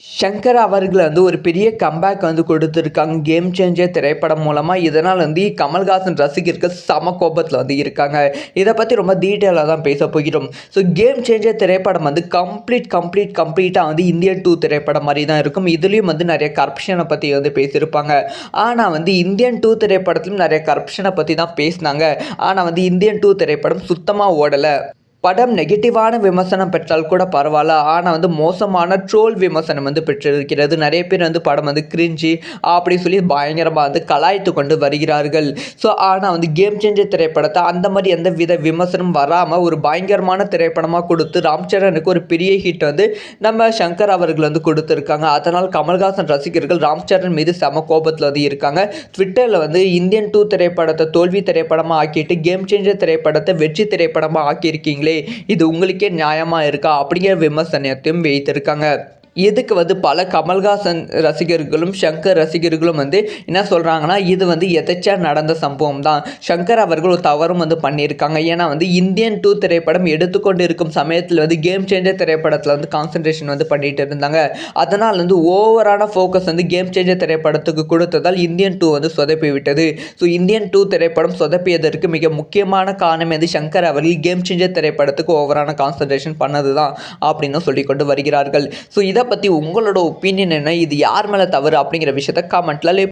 ஷங்கர் அவர்கள் ஒரு பெரிய கம்பேக் கொடுத்துருக்காங்க கேம் சேஞ்சர் திரைப்படம் மூலமாக. இதனால் கமல்ஹாசன் ரசிகர்கள் சம கோபத்தில் இருக்காங்க. இதை பற்றி ரொம்ப டீட்டெயிலாக தான் பேச போகிறோம். ஸோ கேம் சேஞ்சர் திரைப்படம் கம்ப்ளீட்டாக இந்தியன் 2 திரைப்படம் மாதிரி தான் இருக்கும். இதுலேயும் நிறைய கரப்ஷனை பற்றி பேசியிருப்பாங்க. ஆனால் இந்தியன் 2 திரைப்படத்திலும் நிறைய கரப்ஷனை பற்றி தான் பேசினாங்க. ஆனால் இந்தியன் 2 திரைப்படம் சுத்தமாக ஓடலை. படம் நெகட்டிவான விமர்சனம் பெற்றால் கூட பரவாயில்ல. ஆனால் மோசமான ட்ரோல் விமர்சனம் பெற்றிருக்கிறது. நிறைய பேர் படம் கிரிஞ்சி அப்படி சொல்லி பயங்கரமாக கலாய்த்து கொண்டு வருகிறார்கள். ஸோ ஆனால் கேம் சேஞ்சர் திரைப்படத்தை அந்த மாதிரி எந்த வித விமர்சனம் வராமல் ஒரு பயங்கரமான திரைப்படமாக கொடுத்து ராம் சரணுக்கு ஒரு பெரிய ஹிட் நம்ம ஷங்கர் அவர்கள் கொடுத்துருக்காங்க. அதனால் கமல்ஹாசன் ரசிகர்கள் ராம் சரண் மீது செம கோபத்தில் இருக்காங்க. ட்விட்டரில் இந்தியன் 2 திரைப்படத்தை தோல்வி திரைப்படமாக ஆக்கிட்டு கேம் சேஞ்சர் திரைப்படத்தை வெற்றி திரைப்படமாக ஆக்கியிருக்கீங்களே, இது உங்களுக்கே நியாயமா இருக்கா அப்படிங்கிற விமர்சனத்தையும் வைத்திருக்காங்க. இதுக்கு பல கமல்ஹாசன் ரசிகர்களும் ஷங்கர் ரசிகர்களும் என்ன சொல்கிறாங்கன்னா, இது எதேச்சா நடந்த சம்பவம் தான். ஷங்கர் அவர்கள் ஒரு தவறும் பண்ணியிருக்காங்க. ஏன்னா இந்தியன் 2 திரைப்படம் எடுத்துக்கொண்டு இருக்கும் சமயத்தில் கேம் சேஞ்சர் திரைப்படத்தில் கான்சன்ட்ரேஷன் பண்ணிட்டு இருந்தாங்க. அதனால் ஓவரான ஃபோக்கஸ் கேம் சேஞ்சர் திரைப்படத்துக்கு கொடுத்ததால் இந்தியன் 2 சொதப்பி விட்டது. ஸோ இந்தியன் 2 திரைப்படம் சொதப்பியதற்கு மிக முக்கியமான காரணம் ஷங்கர் அவர்கள் கேம் சேஞ்சர் திரைப்படத்துக்கு ஓவரான கான்சன்ட்ரேஷன் பண்ணது தான் அப்படின்னு சொல்லிக்கொண்டு வருகிறார்கள். ஸோ இதை பற்றி உங்களோட ஒப்பீனியன் என்ன? இது யார் மேலே தவறு அப்படிங்கிற விஷயத்தை கமெண்ட்டில்